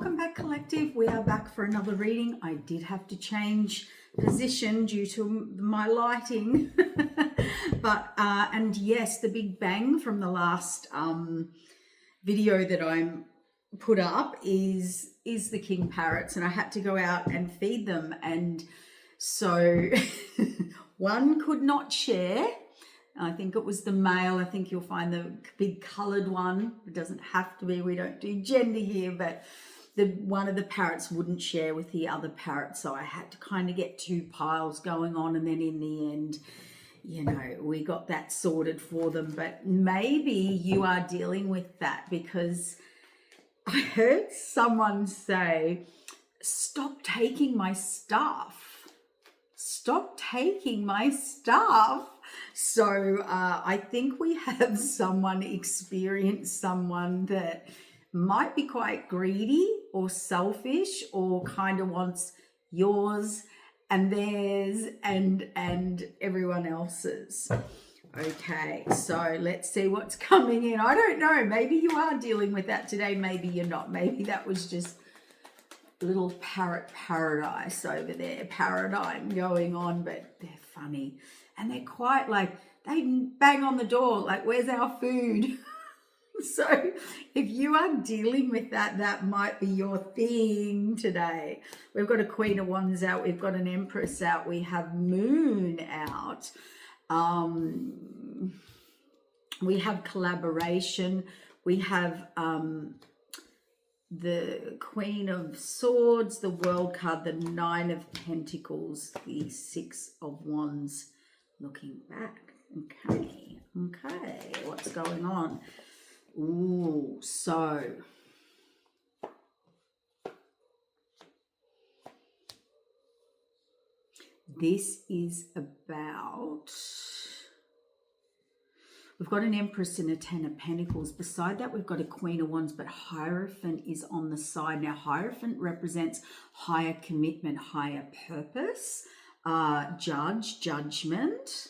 welcome back, collective. We are back for another reading. I did have to change position due to my lighting. But and yes, the big bang from the last video that I put up is the king parrots, and I had to go out and feed them, and so one could not share. I think it was the male. I think you'll find the big coloured one. It doesn't have to be. We don't do gender here, but one of the parrots wouldn't share with the other parrot, so I had to kind of get two piles going on, and then in the end, you know, we got that sorted for them. But maybe you are dealing with that, because I heard someone say, "Stop taking my stuff. Stop taking my stuff." So I think we have someone that might be quite greedy or selfish, or kind of wants yours and theirs and everyone else's. Okay, so let's see what's coming in. I don't know. Maybe you are dealing with that today. Maybe you're not. Maybe that was just little parrot paradise over there, paradigm going on, but they're funny. And they're quite like, they bang on the door like, "Where's our food?" So if you are dealing with that, that might be your thing today. We've got a Queen of Wands out. We've got an Empress out. We have Moon out. We have collaboration. We have the Queen of Swords, the World card, the Nine of Pentacles, the Six of Wands. Looking back. Okay, what's going on? Ooh, so this is about, we've got an Empress and a Ten of Pentacles. Beside that, we've got a Queen of Wands, but Hierophant is on the side. Now, Hierophant represents higher commitment, higher purpose, judgment.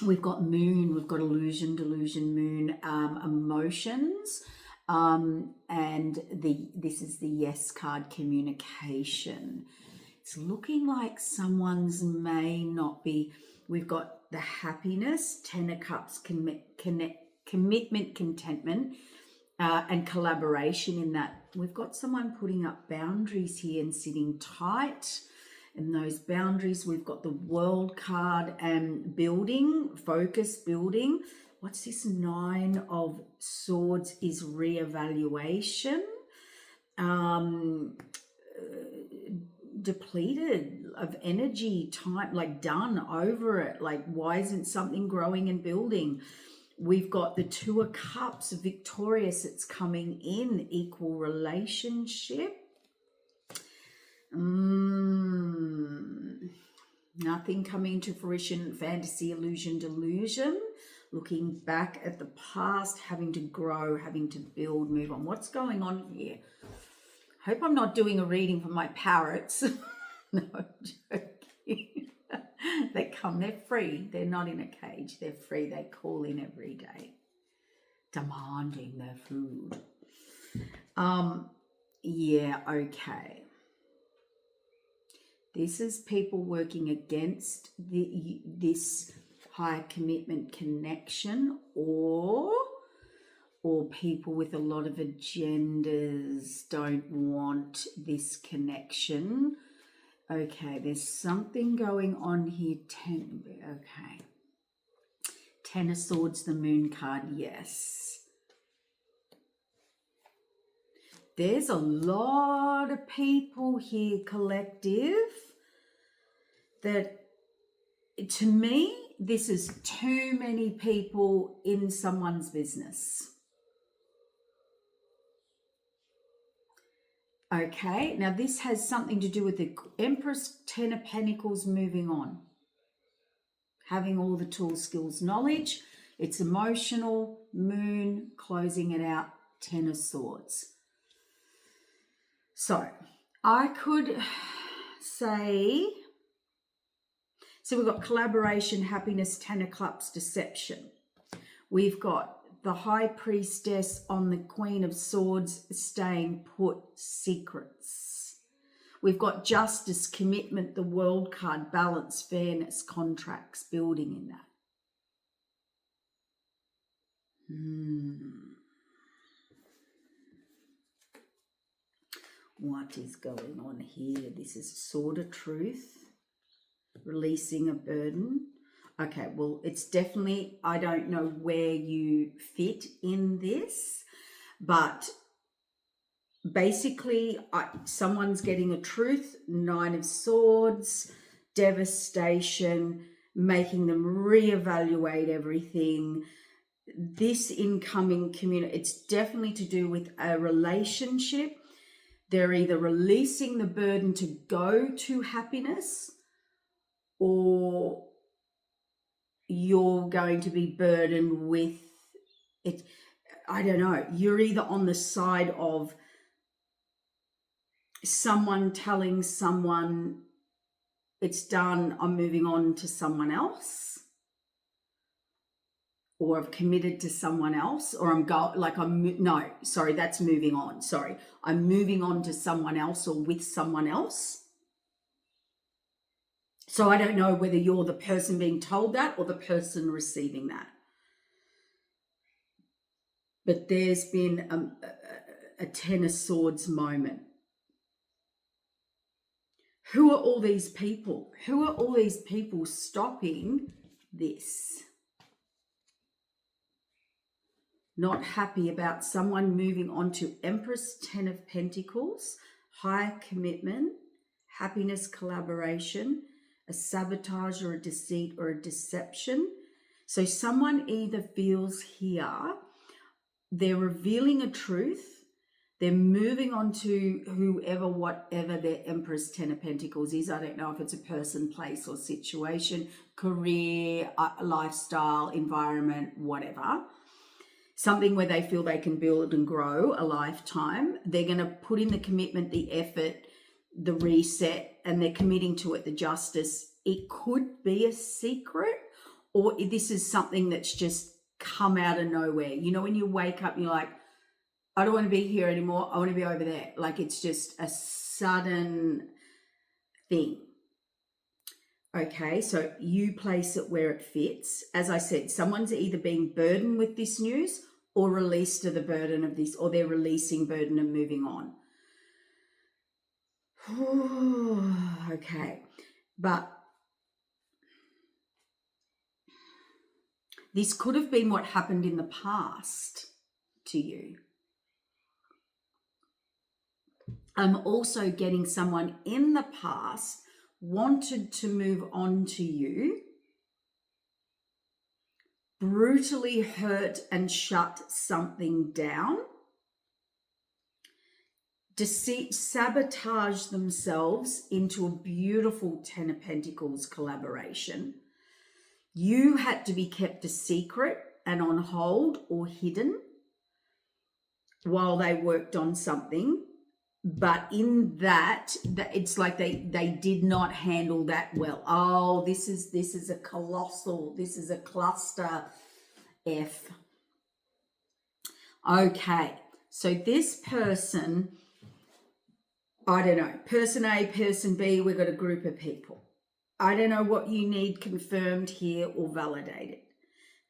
We've got Moon, we've got illusion, delusion, Moon, emotions, and this is the Yes card, communication. It's looking like someone's may not be. We've got the Happiness, Ten of Cups, commitment, contentment, and collaboration in that. We've got someone putting up boundaries here and sitting tight in those boundaries. We've got the World card and building, focus, building. What's this? Nine of Swords is reevaluation. Depleted of energy, time, like done, over it. Like, why isn't something growing and building? We've got the Two of Cups, victorious. It's coming in, equal relationship. Nothing coming to fruition, fantasy, illusion, delusion. Looking back at the past, having to grow, having to build, move on. What's going on here? Hope I'm not doing a reading for my parrots. No, I'm joking. They come, they're free. They're not in a cage. They're free. They call in every day, demanding their food. Yeah, okay. This is people working against this higher commitment connection, or people with a lot of agendas don't want this connection. Okay, there's something going on here. Okay. Ten of Swords, the Moon card, yes. There's a lot of people here, collective, that, to me, this is too many people in someone's business. Okay, now this has something to do with the Empress, Ten of Pentacles, moving on. Having all the tools, skills, knowledge. It's emotional. Moon, closing it out. Ten of Swords. So I could say, so we've got collaboration, happiness, Ten of Cups, deception. We've got the High Priestess on the Queen of Swords, staying put, secrets. We've got justice, commitment, the World card, balance, fairness, contracts, building in that. What is going on here? This is Sword of Truth, releasing a burden. Okay, well, it's definitely, I don't know where you fit in this, but basically someone's getting a truth, 9 of Swords, devastation, making them reevaluate everything. This incoming community, it's definitely to do with a relationship. They're either releasing the burden to go to happiness, or you're going to be burdened with it. I don't know. You're either on the side of someone telling someone it's done, I'm moving on to someone else, or I've committed to someone else, or that's moving on. Sorry, I'm moving on to someone else or with someone else. So I don't know whether you're the person being told that or the person receiving that. But there's been a 10 of Swords moment. Who are all these people? Who are all these people stopping this? Not happy about someone moving on to Empress, 10 of Pentacles, high commitment, happiness, collaboration, a sabotage or a deceit or a deception. So someone either feels here they're revealing a truth, they're moving on to whoever, whatever their Empress, 10 of Pentacles is. I don't know if it's a person, place or situation, career, lifestyle, environment, whatever. Something where they feel they can build and grow a lifetime. They're going to put in the commitment, the effort, the reset, and they're committing to it, the justice. It could be a secret, or this is something that's just come out of nowhere. You know, when you wake up, you're like, I don't want to be here anymore. I want to be over there. Like, it's just a sudden thing. Okay, so you place it where it fits. As I said, someone's either being burdened with this news or released to the burden of this, or they're releasing burden and moving on. Okay, but this could have been what happened in the past to you. I'm also getting someone in the past wanted to move on to you, brutally hurt and shut something down, deceit, sabotage themselves into a beautiful 10 of Pentacles collaboration. You had to be kept a secret and on hold or hidden while they worked on something. But in that it's like they did not handle that well. Oh, this is a colossal, this is a cluster F. Okay, so this person, I don't know, person A, person B, we've got a group of people. I don't know what you need confirmed here or validated.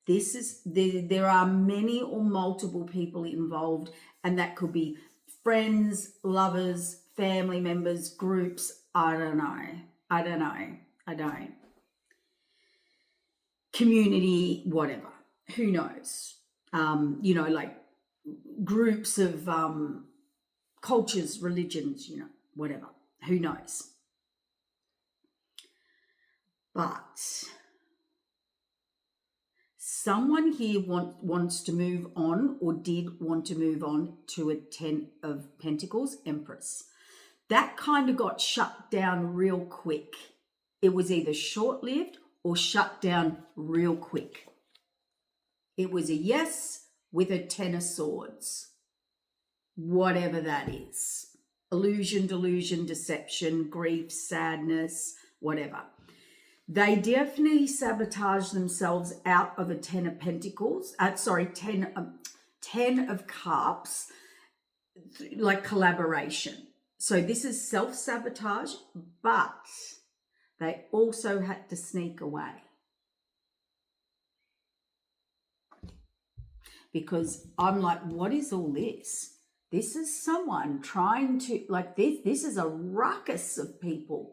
This is, there are many or multiple people involved, and that could be friends, lovers, family members, groups. I don't know. Community, whatever. Who knows? You know, like groups of cultures, religions, you know, whatever. Who knows? But someone here wants to move on, or did want to move on to a 10 of Pentacles, Empress. That kind of got shut down real quick. It was either short-lived or shut down real quick. It was a yes with a 10 of Swords, whatever that is. Illusion, delusion, deception, grief, sadness, whatever. They definitely sabotage themselves out of a 10 of pentacles, 10 of cups, like collaboration. So this is self-sabotage, but they also had to sneak away. Because I'm like, what is all this? This is someone trying to, like, this is a ruckus of people.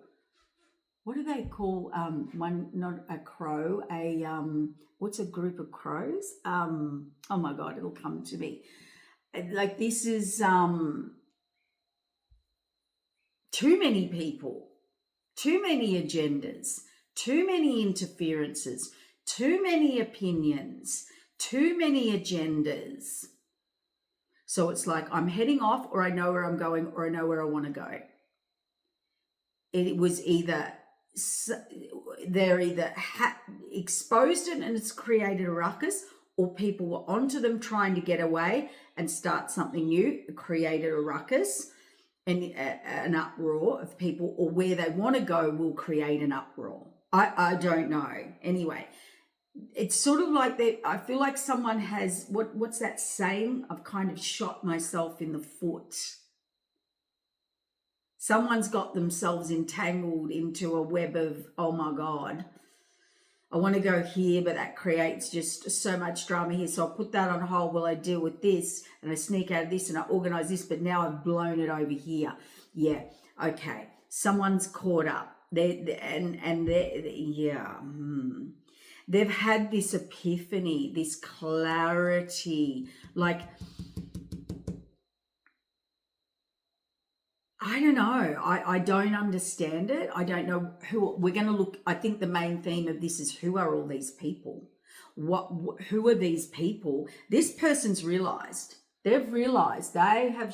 What do they call one, not a crow, what's a group of crows? Oh my God, it'll come to me. Like, this is too many people, too many agendas, too many interferences, too many opinions, too many agendas. So it's like, I'm heading off, or I know where I'm going, or I know where I want to go. It was either they're either exposed it and it's created a ruckus, or people were onto them trying to get away and start something new, created a ruckus and an uproar of people, or where they want to go will create an uproar. I don't know. Anyway, it's sort of like that. I feel like someone has, what's that saying? I've kind of shot myself in the foot. Someone's got themselves entangled into a web of, oh my God, I want to go here, but that creates just so much drama here. So I'll put that on hold while I deal with this, and I sneak out of this and I organize this, but now I've blown it over here. Yeah, okay. Someone's caught up. They've had this epiphany, this clarity, like, I don't know. I don't understand it. I don't know who we're going to look. I think the main theme of this is, who are all these people? Who are these people? This person's realized. They've realized they have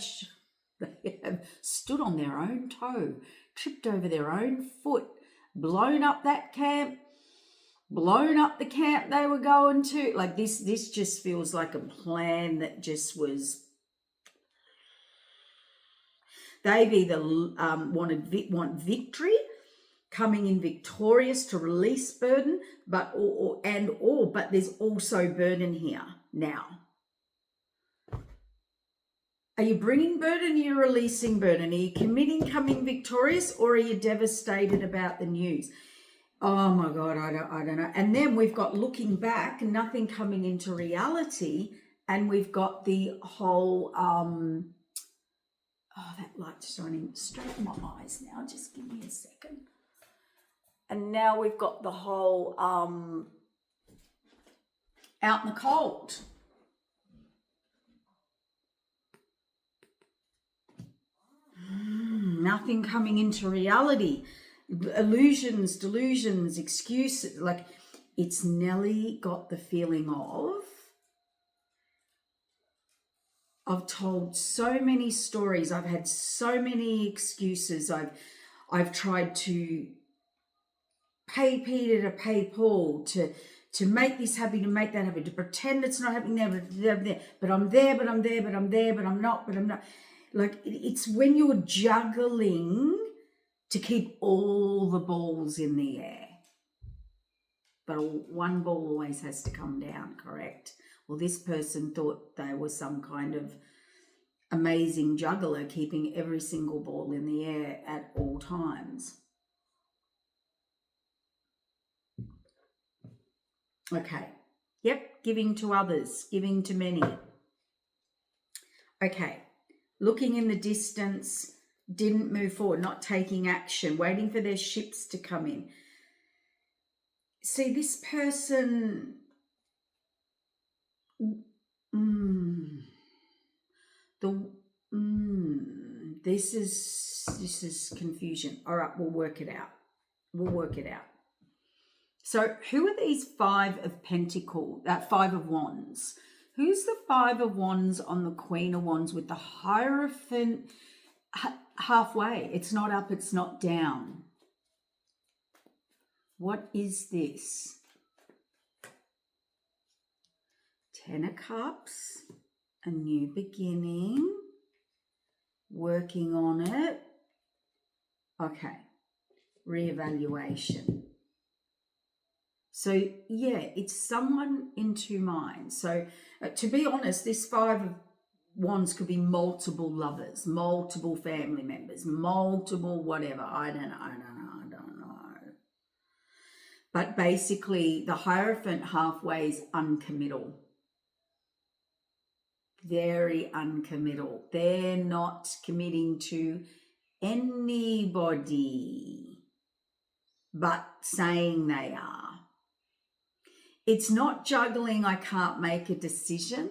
stood on their own toe, tripped over their own foot, blown up that camp, blown up the camp they were going to. Like, this just feels like a plan that just was. They've either want victory, coming in victorious to release burden, but there's also burden here now. Are you bringing burden? Are you releasing burden? Are you committing, coming victorious, or are you devastated about the news? Oh my God, I don't know. And then we've got looking back, nothing coming into reality, and we've got the whole oh, that light's shining straight in my eyes now. Just give me a second. And now we've got the whole out in the cold. Nothing coming into reality. Illusions, delusions, excuses. Like, it's Nelly got the feeling of, I've told so many stories. I've had so many excuses. I've tried to pay Peter to pay Paul, to make this happy, to make that happy, to pretend it's not happening there, but I'm there, but I'm there, but I'm there, but I'm not, but I'm not. Like, it's when you're juggling to keep all the balls in the air. But one ball always has to come down, correct? Well, this person thought they were some kind of amazing juggler, keeping every single ball in the air at all times. Okay. Yep. Giving to others, giving to many. Okay. Looking in the distance, didn't move forward, not taking action, waiting for their ships to come in. See, this person, this is confusion. All right, we'll work it out. So who are these Five of Pentacles, Five of Wands? Who's the Five of Wands on the Queen of Wands with the Hierophant halfway? It's not up, it's not down. What is this? Ten of Cups, a new beginning, working on it. Okay, reevaluation. So yeah, it's someone in two minds. So to be honest, this Five of Wands could be multiple lovers, multiple family members, multiple whatever. I don't know. But basically, the Hierophant halfway is uncommittal. Very uncommittal. They're not committing to anybody, but saying they are. It's not juggling, I can't make a decision.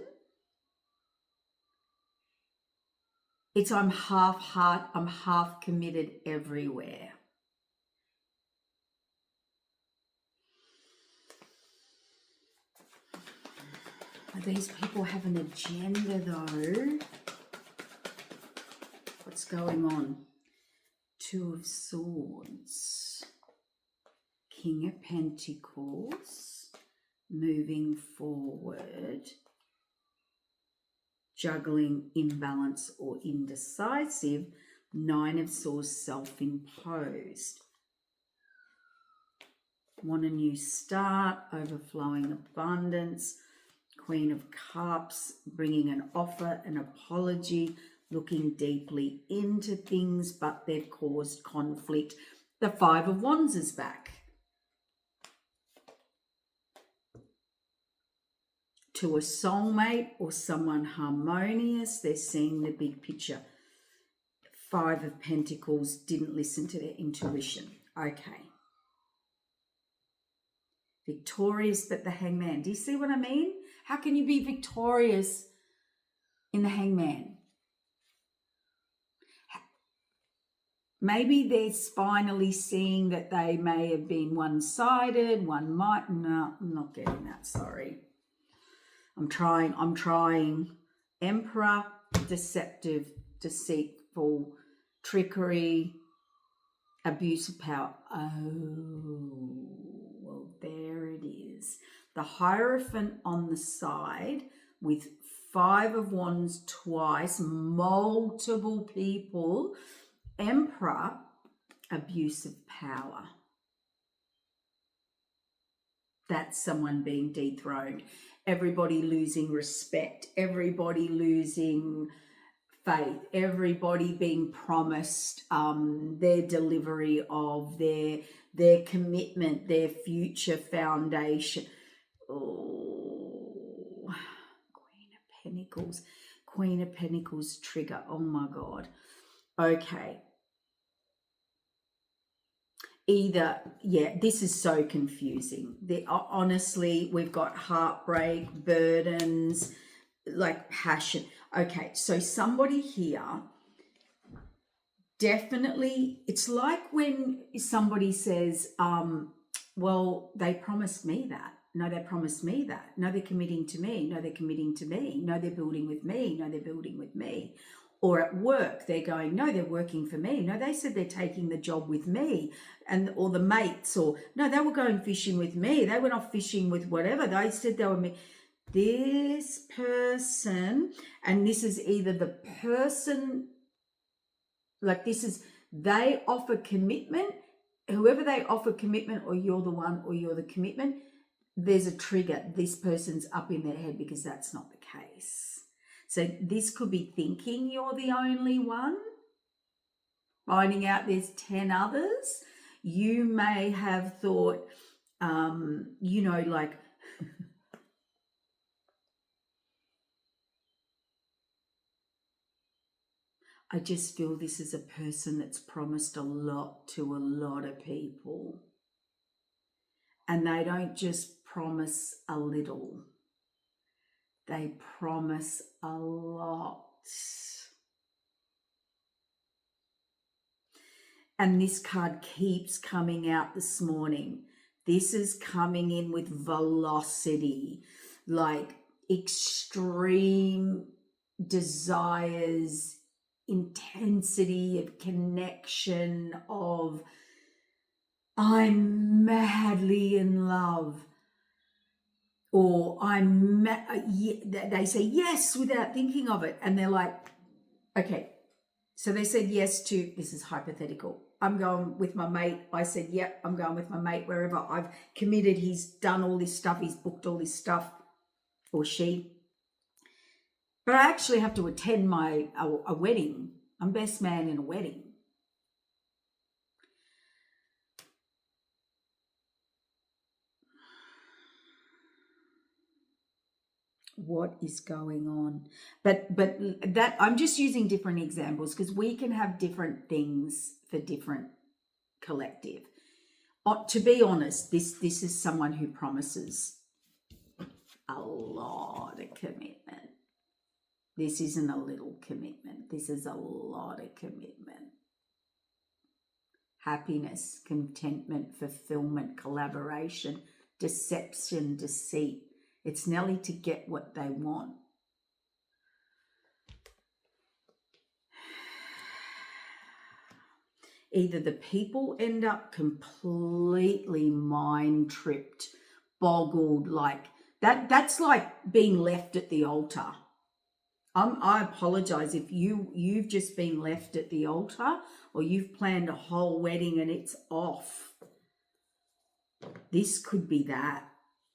It's I'm half heart, I'm half committed everywhere. These people have an agenda though. What's going on? Two of Swords. King of Pentacles. Moving forward. Juggling, imbalance or indecisive. Nine of Swords, self-imposed. Want a new start, overflowing abundance. Queen of Cups, bringing an offer, an apology, looking deeply into things, but they've caused conflict. The Five of Wands is back. To a soulmate or someone harmonious, they're seeing the big picture. Five of Pentacles, didn't listen to their intuition. Okay. Victorious, but the Hangman. Do you see what I mean? How can you be victorious in the Hangman? Maybe they're finally seeing that they may have been one-sided, one might. No, I'm not getting that, sorry. I'm trying. Emperor, deceptive, deceitful, trickery, abuse of power. Oh, well, there it is. The Hierophant on the side with Five of Wands twice, multiple people. Emperor, abuse of power. That's someone being dethroned. Everybody losing respect. Everybody losing faith. Everybody being promised their delivery of their commitment, their future foundation. Oh, Queen of Pentacles trigger. Oh my God. Okay. Either, yeah, this is so confusing. Honestly, we've got heartbreak, burdens, like passion. Okay, so somebody here, definitely, it's like when somebody says, well, they promised me that. No, they promised me that. No, they're committing to me. No, they're committing to me. No, they're building with me. No, they're building with me. Or at work, they're going, no, they're working for me. No, they said they're taking the job with me, or the mates, or no, they were going fishing with me. They went off fishing with whatever. They said they were me. This person, and this is either the person, like this is, they offer commitment, whoever they offer commitment, or you're the one, or you're the commitment, there's a trigger. This person's up in their head because that's not the case. So this could be thinking you're the only one, finding out there's 10 others. You may have thought, like, I just feel this is a person that's promised a lot to a lot of people. And they don't just promise a little. They promise a lot. And this card keeps coming out this morning. This is coming in with velocity, like extreme desires, intensity of connection, of I'm madly in love. Or they say yes without thinking of it. And they're like, okay, so they said yes to, this is hypothetical, I'm going with my mate. I said, yep, I'm going with my mate wherever. I've committed. He's done all this stuff. He's booked all this stuff, or she. But I actually have to attend a wedding. I'm best man in a wedding. What is going on? But that, I'm just using different examples because we can have different things for different collective. To be honest, this is someone who promises a lot of commitment. This isn't a little commitment. This is a lot of commitment. Happiness, contentment, fulfillment, collaboration, deception, deceit. It's nearly to get what they want. Either the people end up completely mind tripped, boggled, like that's like being left at the altar. I apologize if you've just been left at the altar, or you've planned a whole wedding and it's off. This could be that.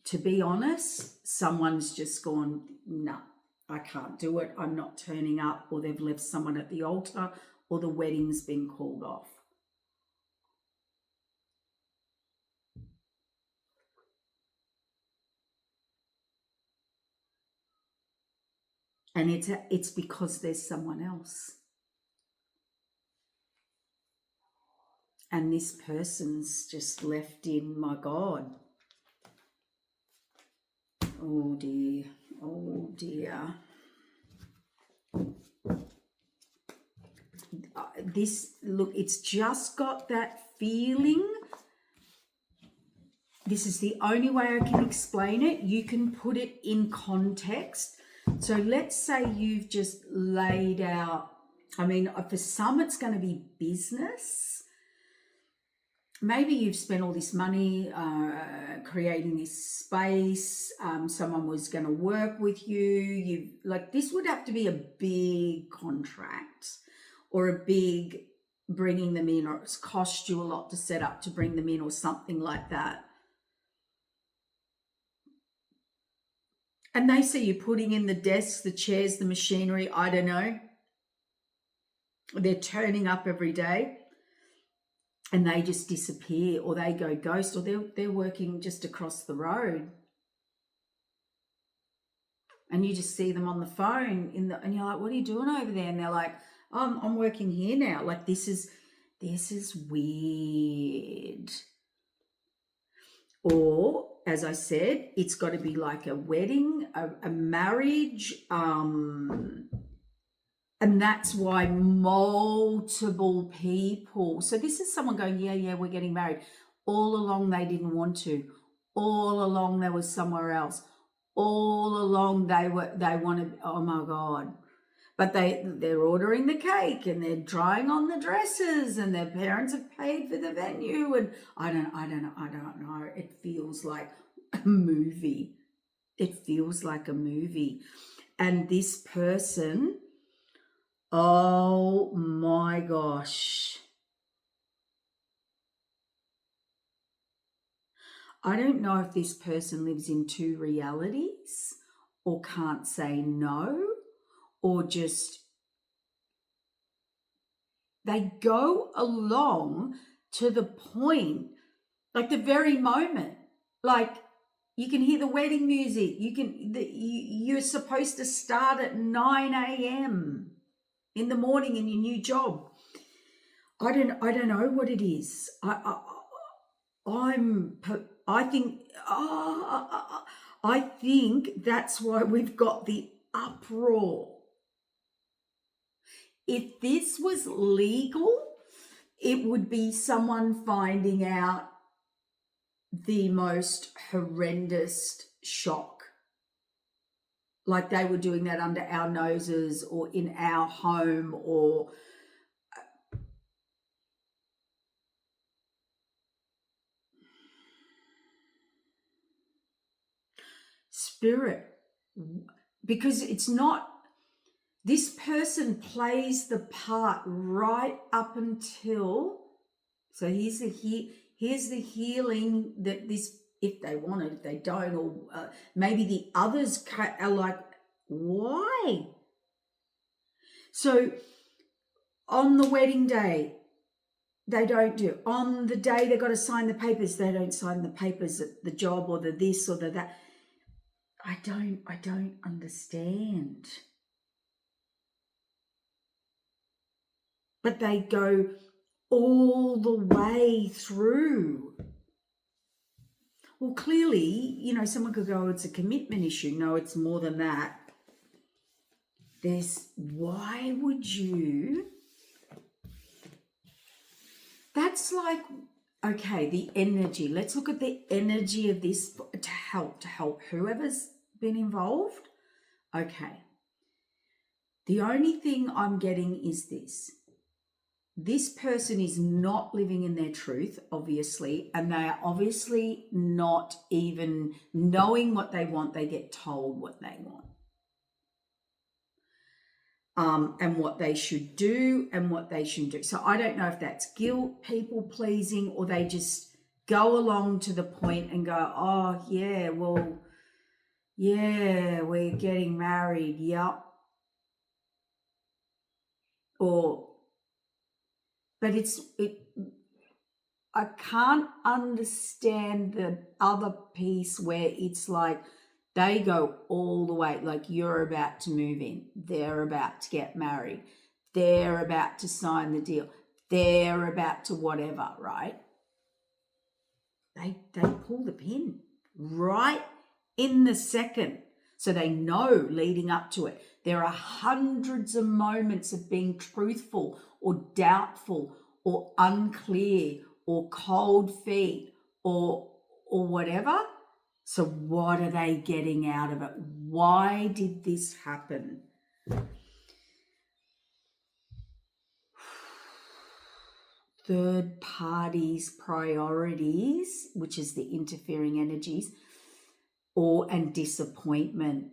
To be honest, someone's just gone, no, I can't do it. I'm not turning up, or they've left someone at the altar, or the wedding's been called off. And it's because there's someone else. And this person's just left in, my God. Oh dear, oh dear. Look, it's just got that feeling. This is the only way I can explain it. You can put it in context. So let's say you've just laid out, I mean, for some it's going to be business. Maybe you've spent all this money creating this space. Someone was going to work with you. This would have to be a big contract, or a big bringing them in, or it's cost you a lot to set up to bring them in, or something like that. And they see you putting in the desks, the chairs, the machinery, I don't know. They're turning up every day and they just disappear, or they go ghost, or they're working just across the road. And you just see them on the phone and you're like, what are you doing over there? And they're like, oh, I'm working here now. Like, this is weird. Or, as I said, it's got to be like a wedding, a marriage, and that's why multiple people. So this is someone going, yeah, we're getting married. All along they didn't want to. All along there was somewhere else. All along they wanted, oh my God. But they're ordering the cake and they're trying on the dresses and their parents have paid for the venue, and I don't know. It feels like a movie. It feels like a movie. And this person, oh my gosh. I don't know if this person lives in two realities, or can't say no, or just they go along to the point, like the very moment, like you can hear the wedding music. You're supposed to start at 9 a.m. in the morning in your new job. I don't know what it is. I think that's why we've got the uproar. If this was legal, it would be someone finding out the most horrendous shock. Like they were doing that under our noses or in our home, or spirit, because it's not, this person plays the part right up until So here's the healing that this, if they want it, if they don't, or maybe the others are like, why? So on the wedding day, they don't do. On the day they got to sign the papers, they don't sign the papers, the job or the this or the that. I don't understand. But they go all the way through. Well, clearly, someone could go, it's a commitment issue. No, it's more than that. Why would you? That's like, okay, the energy. Let's look at the energy of this to help whoever's been involved. Okay. The only thing I'm getting is this. This person is not living in their truth, obviously, and they are obviously not even knowing what they want. They get told what they want. And what they should do and what they shouldn't do. So I don't know if that's guilt, people pleasing, or they just go along to the point and go, oh, yeah, well, yeah, we're getting married, yep. But I can't understand the other piece where it's like they go all the way, like you're about to move in, they're about to get married, they're about to sign the deal, they're about to whatever, right? They pull the pin right in the second. So they know leading up to it. There are hundreds of moments of being truthful or doubtful or unclear or cold feet or whatever. So what are they getting out of it? Why did this happen? Third parties' priorities, which is the interfering energies, and disappointment.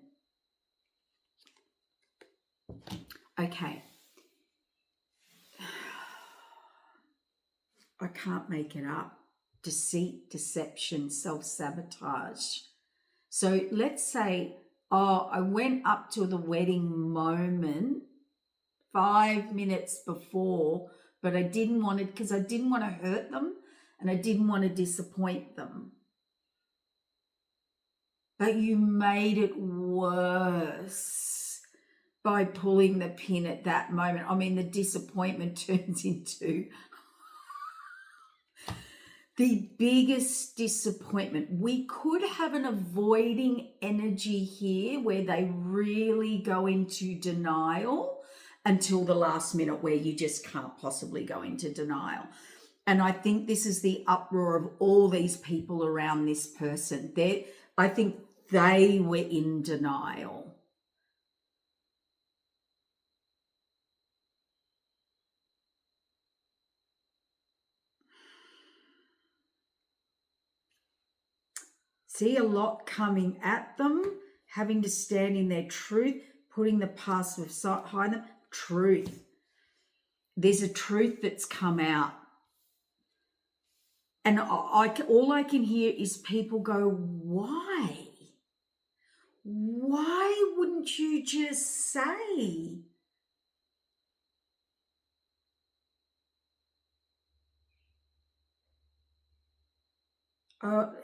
Okay. I can't make it up. Deceit, deception, self-sabotage. So let's say, I went up to the wedding moment 5 minutes before, but I didn't want it because I didn't want to hurt them and I didn't want to disappoint them. But you made it worse by pulling the pin at that moment. I mean, the disappointment turns into the biggest disappointment. We could have an avoiding energy here where they really go into denial until the last minute where you just can't possibly go into denial. And I think this is the uproar of all these people around this person. I think they were in denial. See a lot coming at them, having to stand in their truth, putting the past behind them. Truth. There's a truth that's come out. And all I can hear is people go, why? Why wouldn't you just say?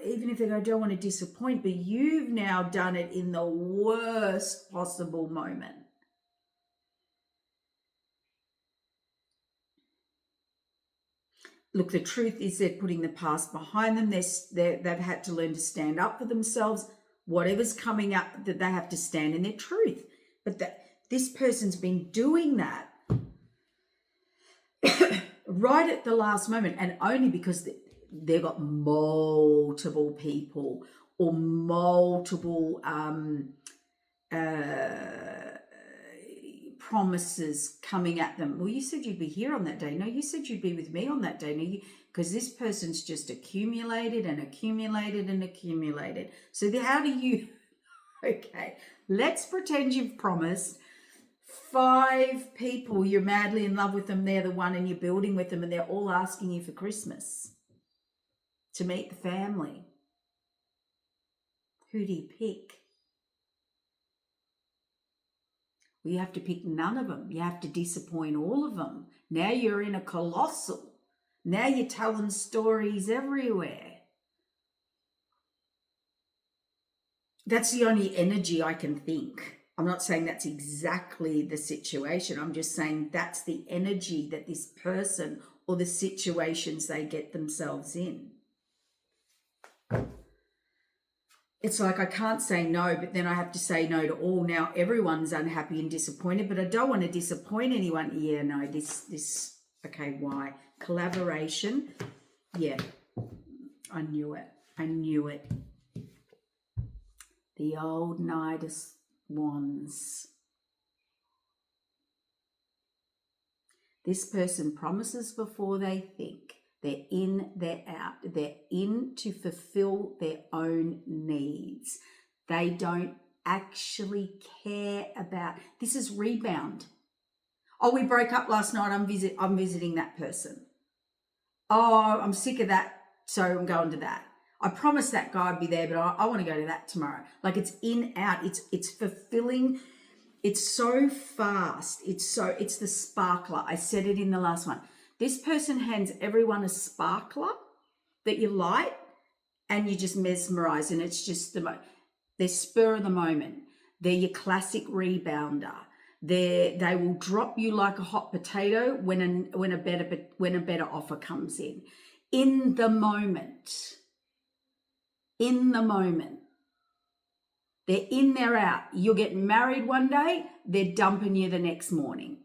Even if they go, I don't want to disappoint, but you've now done it in the worst possible moment. Look, the truth is they're putting the past behind them. They've had to learn to stand up for themselves. Whatever's coming up, that they have to stand in their truth. But this person's been doing that right at the last moment, and only because they've got multiple people or multiple promises coming at them. Well, you said you'd be here on that day. No, you said you'd be with me on that day. No, because this person's just accumulated and accumulated and accumulated. So how do you? Okay, let's pretend you've promised 5 people, you're madly in love with them, they're the one, and you're building with them, and they're all asking you for Christmas to meet the family. Who do you pick? Well, you have to pick none of them. You have to disappoint all of them. Now you're in a colossal. Now you're telling stories everywhere. That's the only energy I can think. I'm not saying that's exactly the situation. I'm just saying that's the energy that this person or the situations they get themselves in. It's like I can't say no, but then I have to say no to all. Now everyone's unhappy and disappointed, but I don't want to disappoint anyone. Yeah, no, this, okay, why? Collaboration. Yeah, I knew it. The old Knight of Wands. This person promises before they think. They're in, they're out. They're in to fulfill their own needs. They don't actually care about, this is rebound. Oh, we broke up last night. I'm visiting that person. Oh, I'm sick of that, so I'm going to that. I promised that guy I'd be there, but I want to go to that tomorrow. Like, it's in, out. It's fulfilling. It's so fast. It's the sparkler. I said it in the last one. This person hands everyone a sparkler that you light, and you just mesmerize, and it's just they're spur of the moment. They're your classic rebounder. They will drop you like a hot potato when a better offer comes in. In the moment. They're in, they're out. You'll get married one day, they're dumping you the next morning.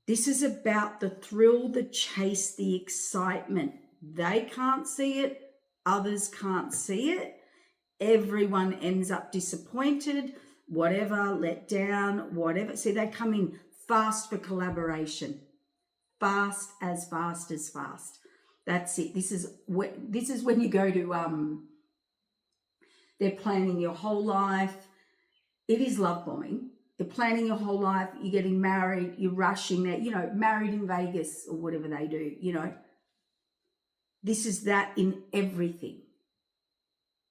This is about the thrill, the chase, the excitement. They can't see it. Others can't see it. Everyone ends up disappointed, whatever, let down, whatever. See, they come in fast for collaboration. Fast as fast. That's it. This is when you go to, they're planning your whole life. It is love bombing. They're planning your whole life. You're getting married. You're rushing there. Married in Vegas or whatever they do. This is that in everything.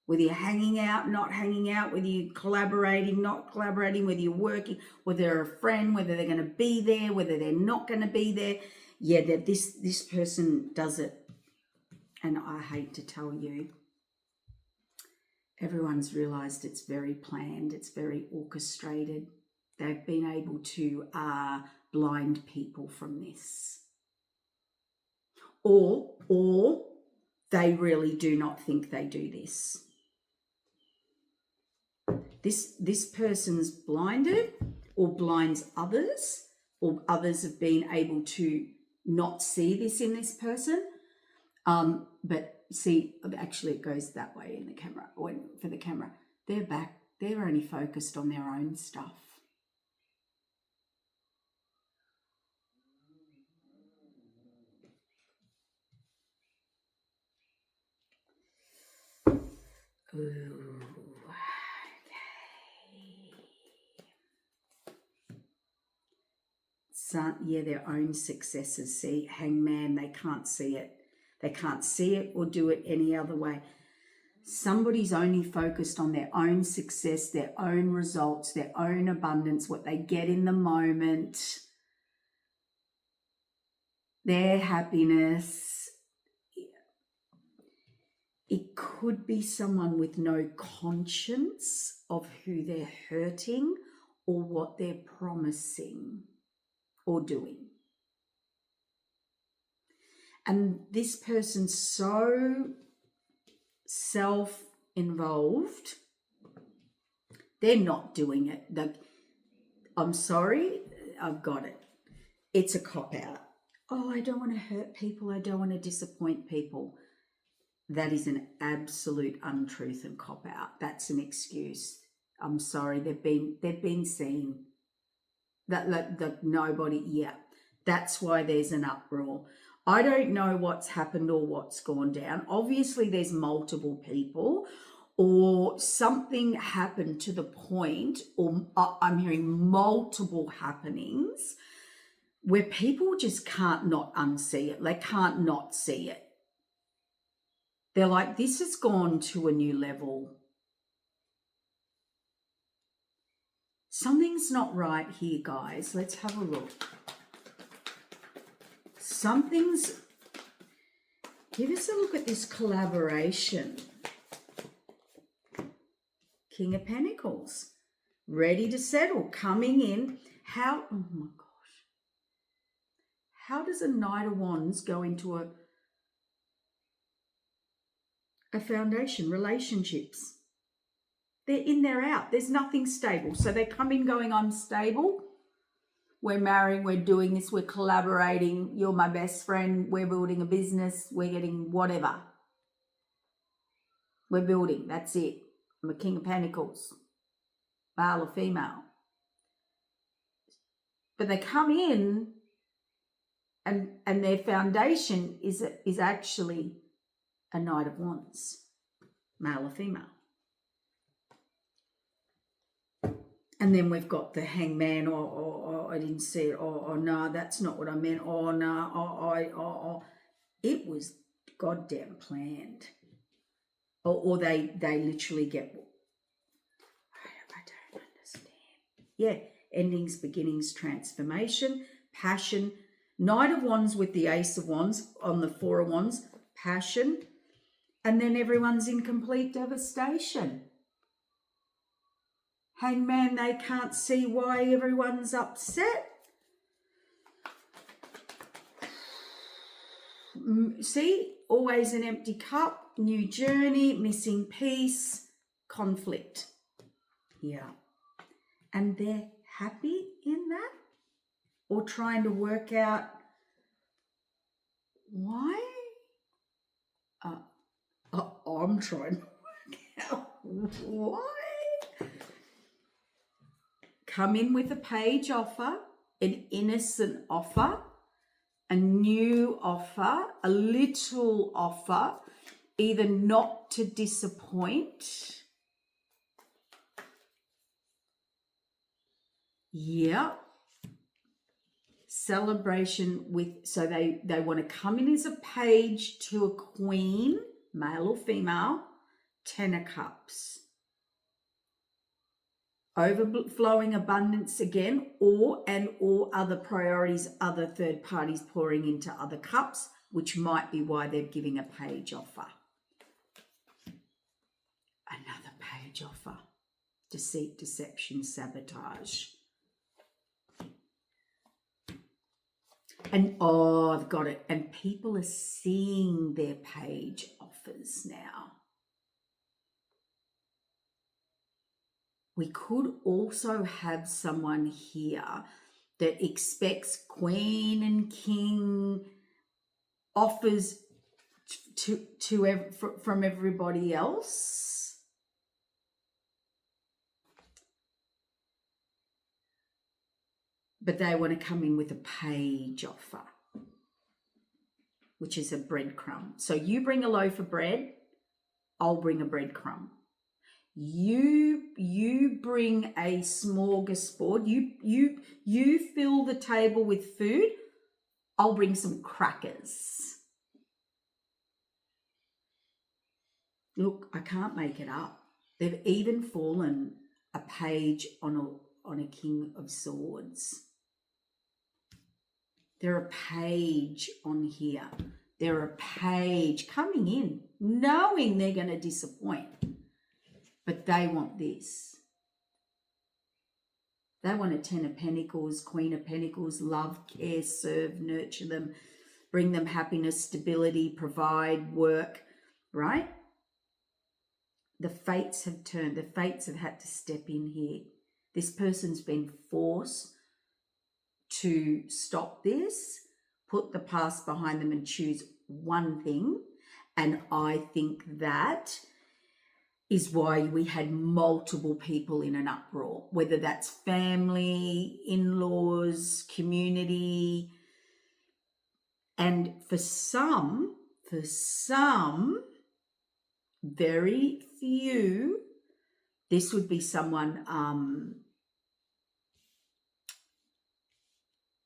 Whether you're hanging out, not hanging out, whether you're collaborating, not collaborating, whether you're working, whether they're a friend, whether they're going to be there, whether they're not going to be there. Yeah, that this person does it. And I hate to tell you, everyone's realised it's very planned, it's very orchestrated. They've been able to blind people from this. Or they really do not think they do this. This person's blinded or blinds others, or others have been able to not see this in this person. But see, actually it goes that way in the camera, or for the camera. They're back. They're only focused on their own stuff. Ooh, okay. Their own successes. See, hangman, they can't see it. They can't see it or do it any other way. Somebody's only focused on their own success, their own results, their own abundance, what they get in the moment, their happiness. It could be someone with no conscience of who they're hurting or what they're promising or doing. And this person's so self-involved, they're not doing it. I'm sorry, I've got it. It's a cop-out. Oh, I don't want to hurt people. I don't want to disappoint people. That is an absolute untruth and cop-out. That's an excuse. I'm sorry, they've been seen. That nobody, yeah. That's why there's an uproar. I don't know what's happened or what's gone down. Obviously, there's multiple people, or something happened to the point, or I'm hearing multiple happenings where people just can't not unsee it. They can't not see it. They're like, this has gone to a new level. Something's not right here, guys. Let's have a look. Give us a look at this collaboration. King of Pentacles, ready to settle, coming in. Oh my gosh. How does a Knight of Wands go into a foundation? Relationships. They're in, they're out. There's nothing stable. So they come in going, I'm stable. We're marrying, we're doing this, we're collaborating. You're my best friend. We're building a business. We're getting whatever. We're building. That's it. I'm a King of Pentacles. Male or female. But they come in and their foundation is actually a Knight of Wands. Male or female. And then we've got the Hangman, or I didn't see it, or no, that's not what I meant, no, it was goddamn planned. Or they literally get, I don't understand. Yeah, endings, beginnings, transformation, passion, Knight of Wands with the Ace of Wands on the Four of Wands, passion, and then everyone's in complete devastation. Hangman, they can't see why everyone's upset. See, always an empty cup, new journey, missing piece, conflict. Yeah. And they're happy in that? Or trying to work out why? I'm trying to work out why. Come in with a page offer, an innocent offer, a new offer, a little offer, either not to disappoint. Yeah. Celebration with, so they want to come in as a page to a queen, male or female, 10 of Cups. Overflowing abundance again, or other priorities, other third parties pouring into other cups, which might be why they're giving a page offer. Another page offer. Deceit, deception, sabotage. And I've got it. And people are seeing their page offers now. We could also have someone here that expects queen and king offers from everybody else. But they want to come in with a page offer, which is a breadcrumb. So you bring a loaf of bread, I'll bring a breadcrumb. You bring a smorgasbord. You fill the table with food. I'll bring some crackers. Look, I can't make it up. They've even fallen a page on a King of Swords. They're a page on here. They're a page coming in, knowing they're going to disappoint. But they want this. They want a 10 of Pentacles, Queen of Pentacles, love, care, serve, nurture them, bring them happiness, stability, provide, work, right? The fates have turned. The fates have had to step in here. This person's been forced to stop this, put the past behind them and choose one thing. And I think that is why we had multiple people in an uproar, whether that's family, in-laws, community. And for some, very few. This would be someone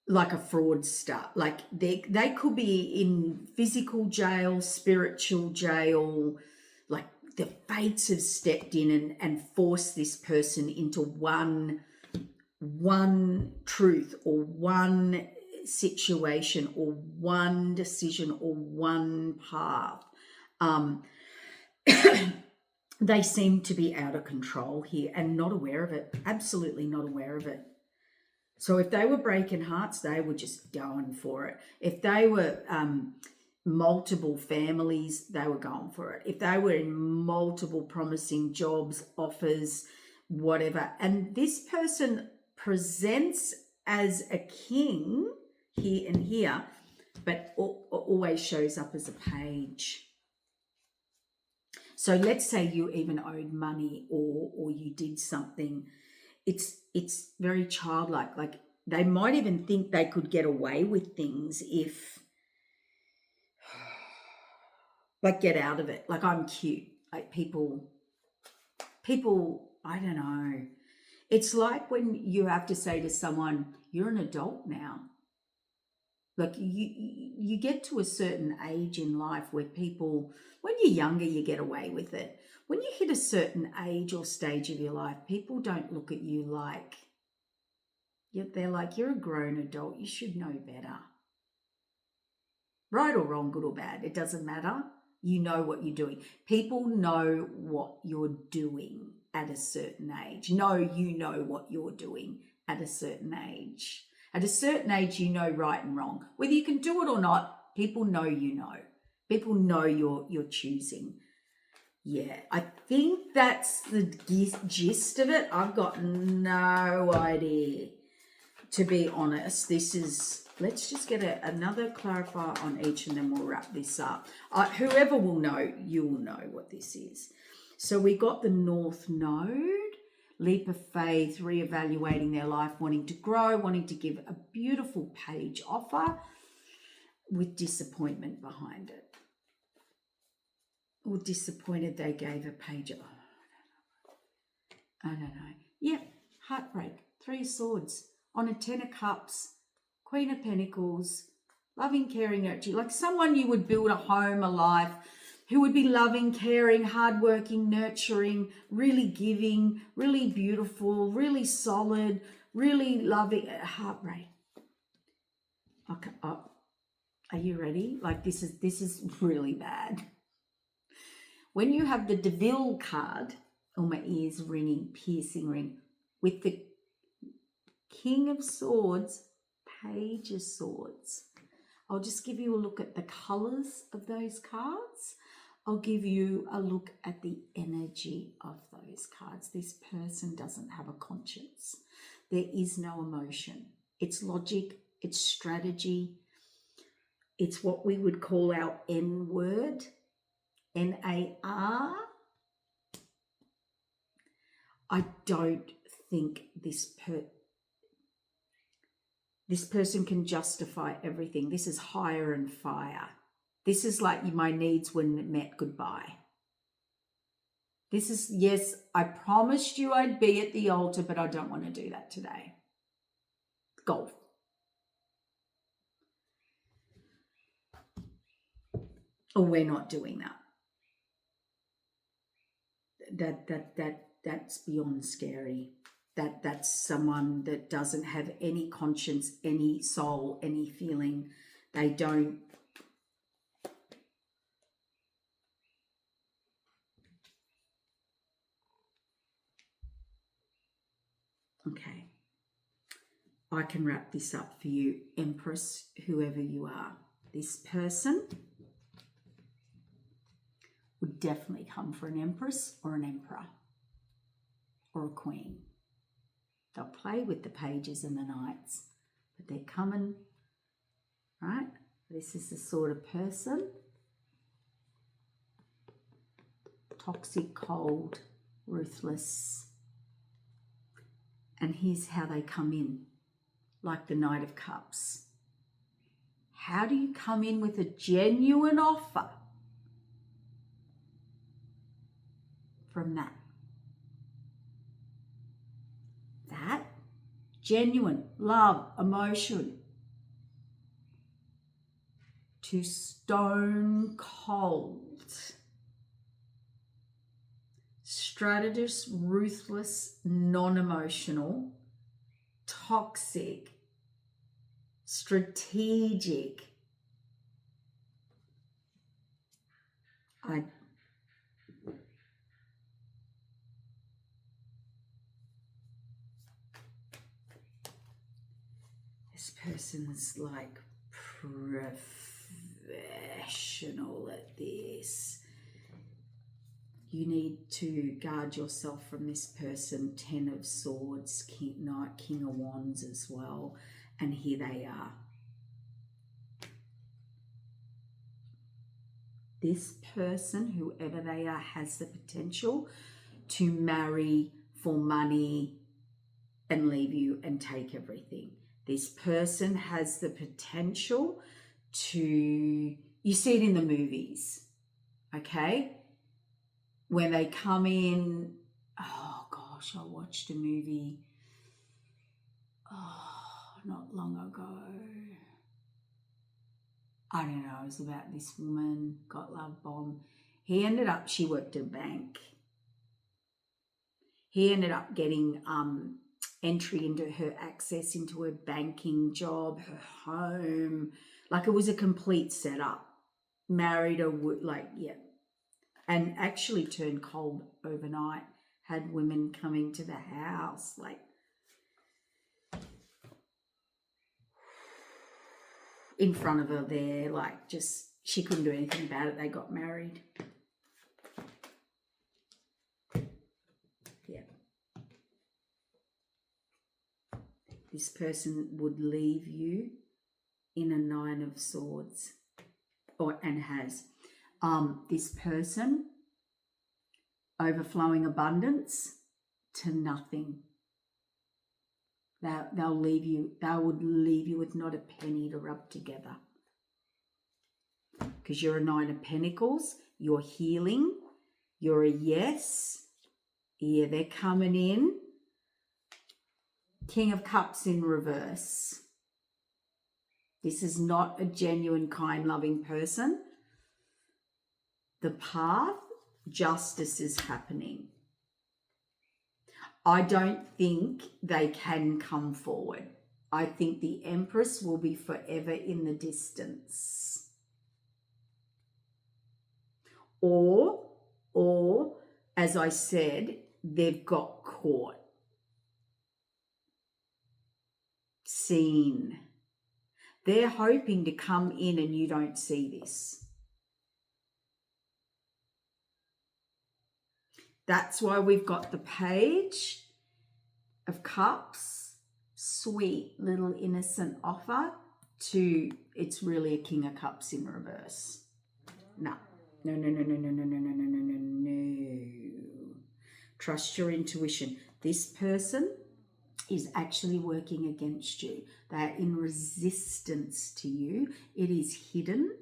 like a fraudster. Like they could be in physical jail, spiritual jail. Like the fates have stepped in and forced this person into one truth or one situation or one decision or one path. They seem to be out of control here and not aware of it, absolutely not aware of it. So if they were breaking hearts, they were just going for it. If they were multiple families, they were going for it. If they were in multiple promising jobs, offers, whatever, and this person presents as a king here and here, but always shows up as a page. So let's say you even owed money or you did something. It's very childlike. Like they might even think they could get away with things if, like, get out of it. Like, I'm cute. Like people, I don't know. It's like when you have to say to someone, you're an adult now. Like you get to a certain age in life where people, when you're younger, you get away with it. When you hit a certain age or stage of your life, people don't look at you like, they're like, you're a grown adult, you should know better. Right or wrong, good or bad, it doesn't matter. You know what you're doing. People know what you're doing at a certain age. No, you know what you're doing at a certain age. At a certain age, you know right and wrong. Whether you can do it or not, people know you know. People know you're choosing. Yeah, I think that's the gist of it. I've got no idea, to be honest. This is, let's just get another clarifier on each and then we'll wrap this up. Whoever will know, you will know what this is. So we got the North Node, leap of faith, reevaluating their life, wanting to grow, wanting to give a beautiful page offer with disappointment behind it. Or disappointed they gave a page. I don't know. Yep, heartbreak, 3 of Swords, on a 10 of Cups, Queen of Pentacles, loving, caring, nurturing. Like someone you would build a home, a life, who would be loving, caring, hardworking, nurturing, really giving, really beautiful, really solid, really loving. Heartbreak. Okay, are you ready? Like this is really bad. When you have the Deville card, oh, my ears ringing, piercing ring, with the King of Swords, Page of Swords. I'll just give you a look at the colors of those cards. I'll give you a look at the energy of those cards. This person doesn't have a conscience. There is no emotion. It's logic, it's strategy. It's what we would call our N word. NAR. I don't think this person can justify everything. This is hire and fire. This is like my needs when met, goodbye. This is, yes, I promised you I'd be at the altar, but I don't want to do that today. Golf. Or we're not doing that. That's beyond scary. That's someone that doesn't have any conscience, any soul, any feeling. They don't. Okay. I can wrap this up for you, Empress, whoever you are. This person would definitely come for an Empress or an Emperor or a Queen. They'll play with the pages and the knights, but they're coming, right? This is the sort of person. Toxic, cold, ruthless. And here's how they come in, like the Knight of Cups. How do you come in with a genuine offer from that. That genuine love, emotion, to stone cold, strategist, ruthless, non-emotional, toxic, strategic. This person's like professional at this. You need to guard yourself from this person. 10 of Swords, King of Wands as well. And here they are. This person, whoever they are, has the potential to marry for money and leave you and take everything. This person has the potential to, you see it in the movies, okay? When they come in, oh gosh, I watched a movie, not long ago. I don't know, it was about this woman, got love bomb. She worked at a bank. He ended up getting entry into her access into her banking job, her home. Like, it was a complete setup. Married her, and actually turned cold overnight. Had women coming to the house, like, in front of her there, like, just, she couldn't do anything about it. They got married. Yeah. This person would leave you in a 9 of Swords, and has. This person, overflowing abundance to nothing. They'll leave you. They would leave you with not a penny to rub together. Because you're a 9 of Pentacles. You're healing. You're a yes. Yeah, they're coming in. King of Cups in reverse. This is not a genuine, kind, loving person. The path, justice is happening. I don't think they can come forward. I think the Empress will be forever in the distance. Or, as I said, they've got caught. Seen. They're hoping to come in and you don't see this. That's why we've got the Page of Cups, sweet little innocent offer, to it's really a King of Cups in reverse. No. Trust your intuition. This person is actually working against you. They are in resistance to you. It is hidden.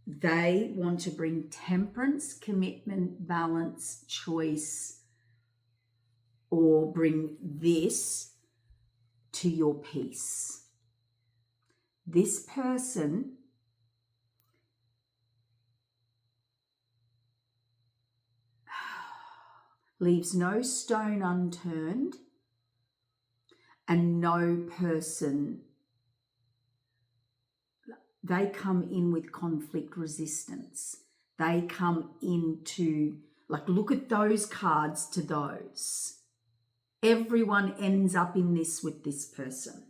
They want to bring temperance, commitment, balance, choice, or bring this to your peace. This person leaves no stone unturned, and no person, they come in with conflict resistance. They come into, like, look at those cards to those. Everyone ends up in this with this person.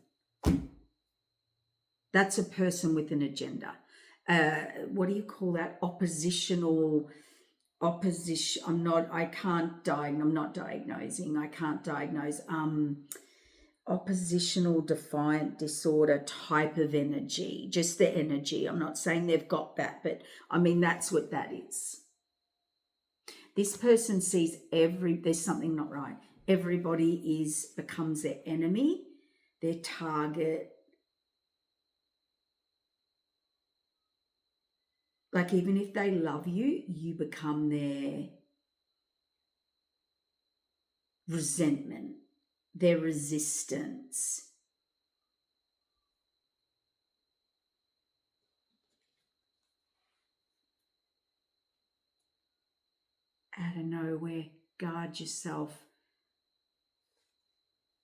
That's a person with an agenda. What do you call that? Opposition. I'm not diagnosing. I can't diagnose. Oppositional defiant disorder type of energy, just the energy. I'm not saying they've got that, but I mean, that's what that is. This person sees there's something not right. Everybody becomes their enemy, their target. Like, even if they love you, you become their resentment, their resistance. Out of nowhere, guard yourself.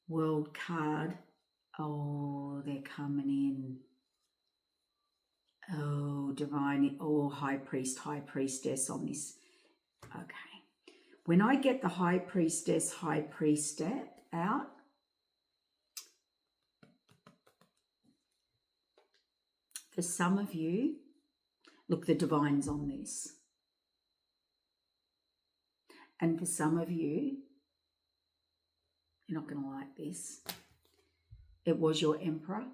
World card. Oh, they're coming in. Oh, divine. Oh, high priest, high priestess on this. Okay. When I get the high priestess out, for some of you, look, the divine's on this. And for some of you, you're not going to like this. It was your emperor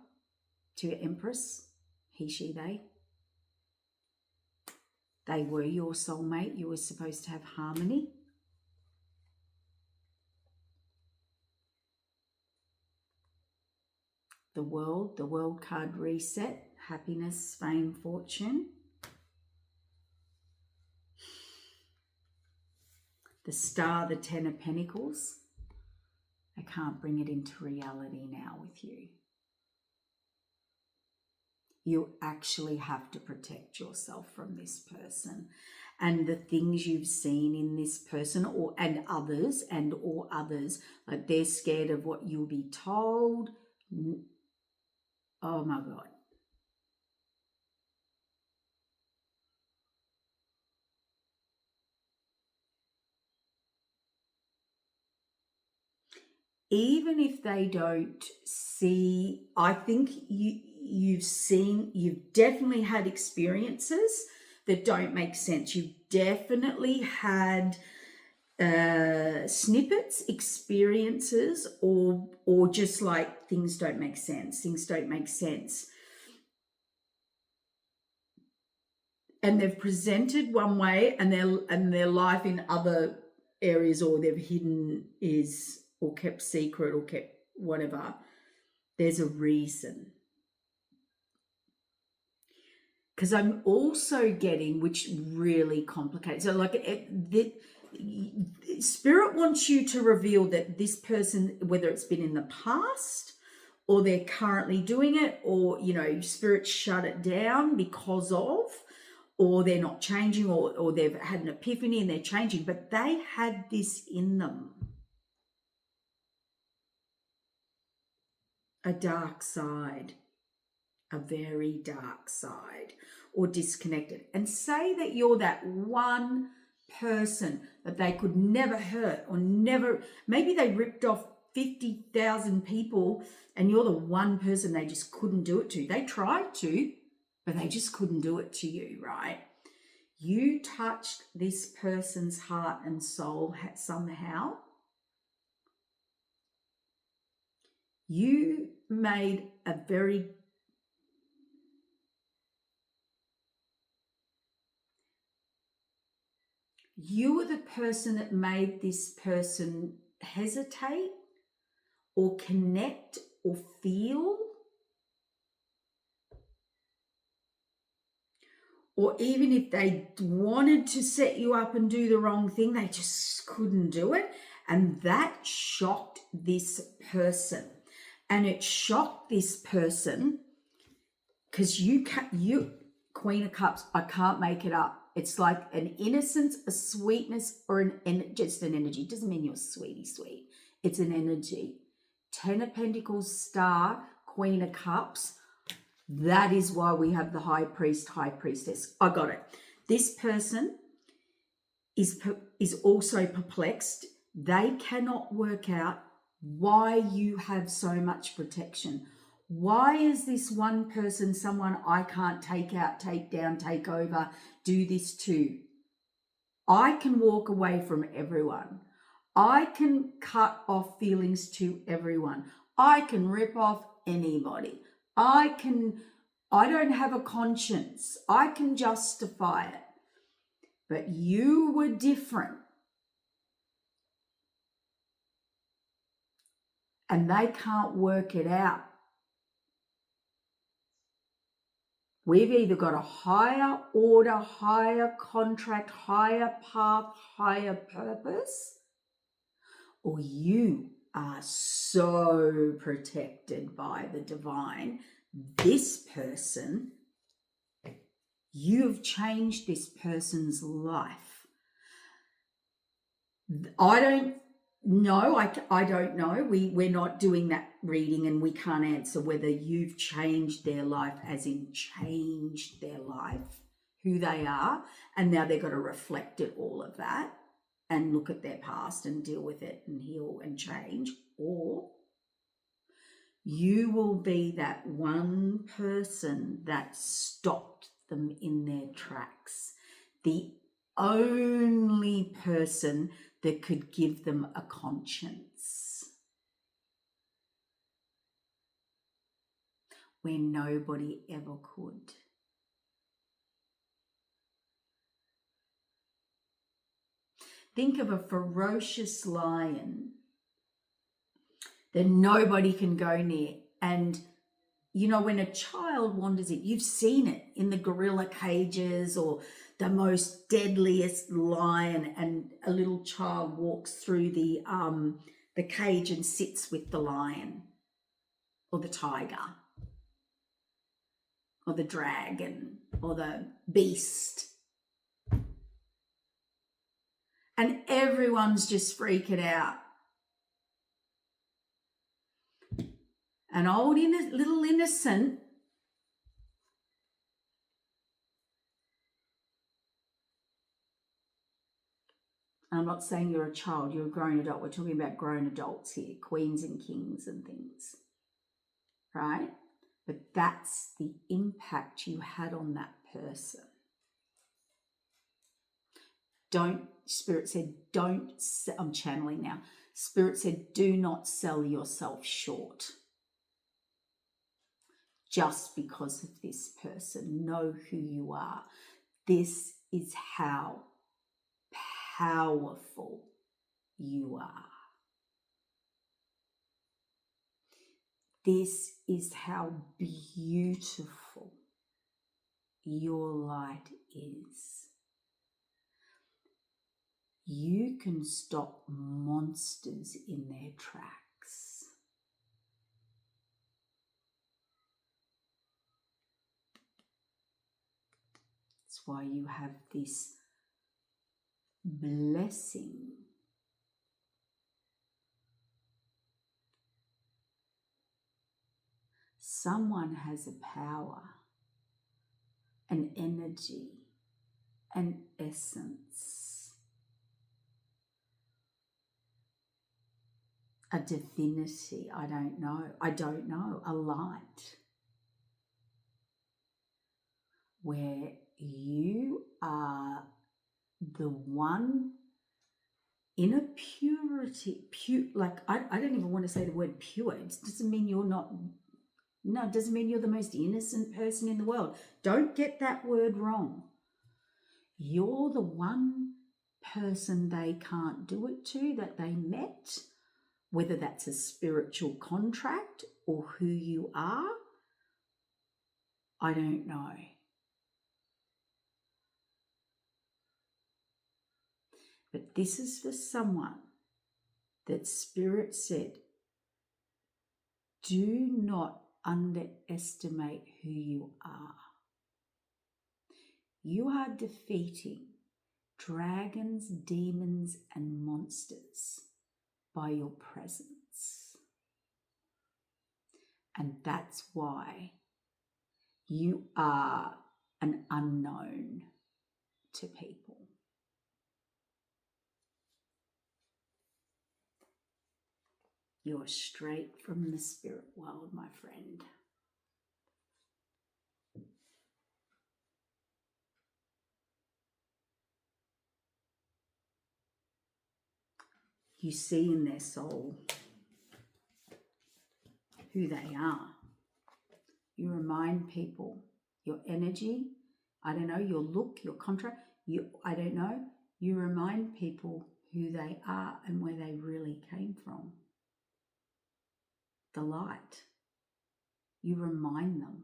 to your empress, he, she, they. They were your soulmate. You were supposed to have harmony. The world card reset, happiness, fame, fortune. The star, the 10 of pentacles. I can't bring it into reality now with you. You actually have to protect yourself from this person. And the things you've seen in this person or others, like they're scared of what you'll be told. Oh my God. Even if they don't see, I think you've definitely had experiences that don't make sense. You've definitely had snippets, experiences, or just like things don't make sense. And they've presented one way, and their life in other areas, or they've hidden is, or kept secret, or kept whatever. There's a reason. Because I'm also getting, which really complicates. So like Spirit wants you to reveal that this person, whether it's been in the past or they're currently doing it, or, Spirit shut it down because of, or they're not changing, or they've had an epiphany and they're changing, but they had this in them. A dark side, a very dark side, or disconnected. And say that you're that one person that they could never hurt, or never, maybe they ripped off 50,000 people and you're the one person they just couldn't do it to. They tried to, but they just couldn't do it to you, right? You touched this person's heart and soul somehow. You made a very you were the person that made this person hesitate or connect or feel, or even if they wanted to set you up and do the wrong thing, they just couldn't do it. And that shocked this person. And it shocked this person because you, Queen of Cups, I can't make it up. It's like an innocence, a sweetness, or just an energy. It doesn't mean you're sweet. It's an energy. 10 of Pentacles, Star, Queen of Cups. That is why we have the High Priest, High Priestess. I got it. This person is also perplexed. They cannot work out why you have so much protection. Why is this one person someone I can't take out, take down, take over, do this to? I can walk away from everyone. I can cut off feelings to everyone. I can rip off anybody. I don't have a conscience. I can justify it. But you were different. And they can't work it out. We've either got a higher order, higher contract, higher path, higher purpose, or you are so protected by the divine. This person, you've changed this person's life. I don't know. I don't know. We're not doing that reading, and we can't answer whether you've changed their life, as in changed their life, who they are, and now they've got to reflect it, all of that, and look at their past and deal with it and heal and change. Or you will be that one person that stopped them in their tracks, the only person that could give them a conscience where nobody ever could. Think of a ferocious lion that nobody can go near. And you know, when a child wanders in, you've seen it in the gorilla cages or the most deadliest lion, and a little child walks through the cage and sits with the lion or the tiger or the dragon or the beast. And everyone's just freaking out. An old little innocent I'm not saying you're a child, you're a grown adult. We're talking about grown adults here, queens and kings and things, right? But that's the impact you had on that person. Spirit said, I'm channeling now. Spirit said, do not sell yourself short just because of this person. Know who you are. This is how powerful you are. This is how beautiful your light is. You can stop monsters in their tracks. That's why you have this blessing. Someone has a power, an energy, an essence, a divinity, I don't know, a light, where you are the one in a purity, I don't even want to say the word pure. It doesn't mean you're not, no, it doesn't mean you're the most innocent person in the world. Don't get that word wrong. You're the one person they can't do it to, that they met, whether that's a spiritual contract or who you are, I don't know. But this is for someone that Spirit said, do not underestimate who you are. You are defeating dragons, demons, and monsters by your presence. And that's why you are an unknown to people. You're straight from the spirit world, my friend. You see in their soul who they are. You remind people your energy, I don't know, your look, your contract, I don't know. You remind people who they are and where they really came from. The light. You remind them.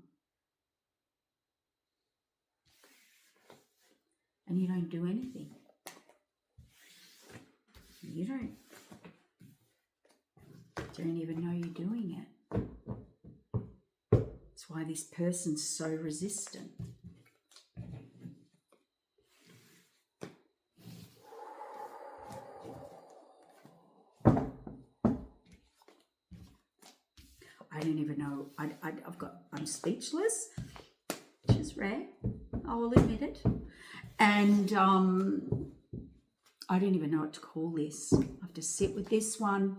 and you don't do anything. You don't even know you're doing it. That's why this person's so resistant. I don't even know. I'm speechless, which is rare. I'll admit it. And I don't even know what to call this. I have to sit with this one.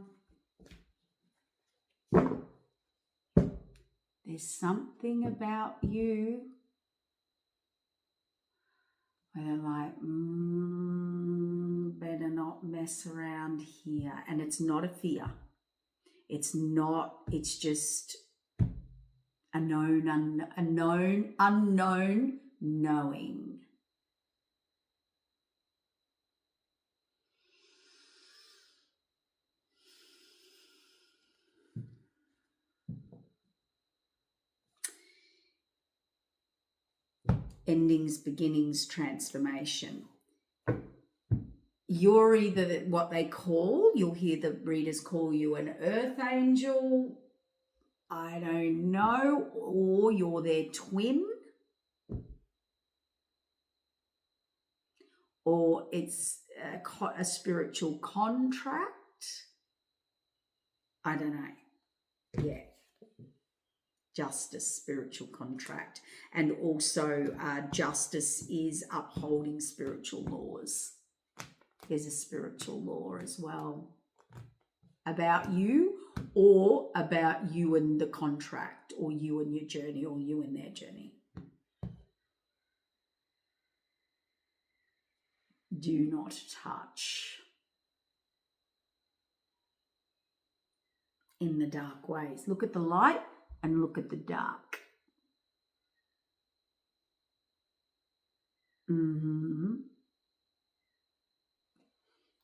There's something about you where they're like, better not mess around here. And it's not a fear. It's just a unknown knowing. Endings, beginnings, transformation. You're either what you'll hear the readers call you an earth angel, I don't know, or you're their twin, or it's a spiritual contract. I don't know. Yeah. Justice, spiritual contract. And also justice is upholding spiritual laws. There's a spiritual law as well about you, or about you and the contract, or you and your journey, or you and their journey. Do not touch in the dark ways. Look at the light and look at the dark.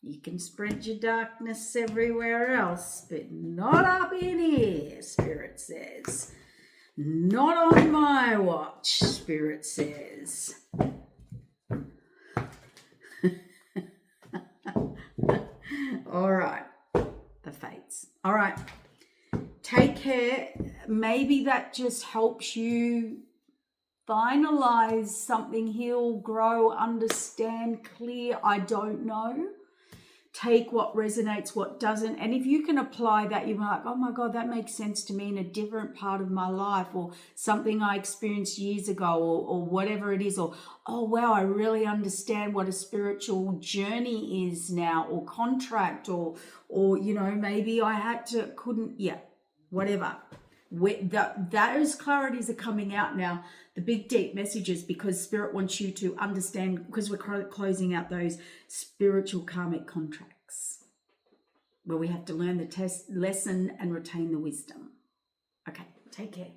You can spread your darkness everywhere else, but not up in here, Spirit says. Not on my watch, Spirit says. All right, the fates. All right, take care. Maybe that just helps you finalize something, heal, grow, understand, clear. I don't know. Take what resonates, what doesn't. And if you can apply that, you're like, oh my God, that makes sense to me in a different part of my life, or something I experienced years ago, or whatever it is, or, oh wow, I really understand what a spiritual journey is now, or contract, or maybe I whatever. Those clarities are coming out now, the big deep messages, because Spirit wants you to understand, because we're closing out those spiritual karmic contracts where we have to learn the lesson and retain the wisdom. Okay, take care.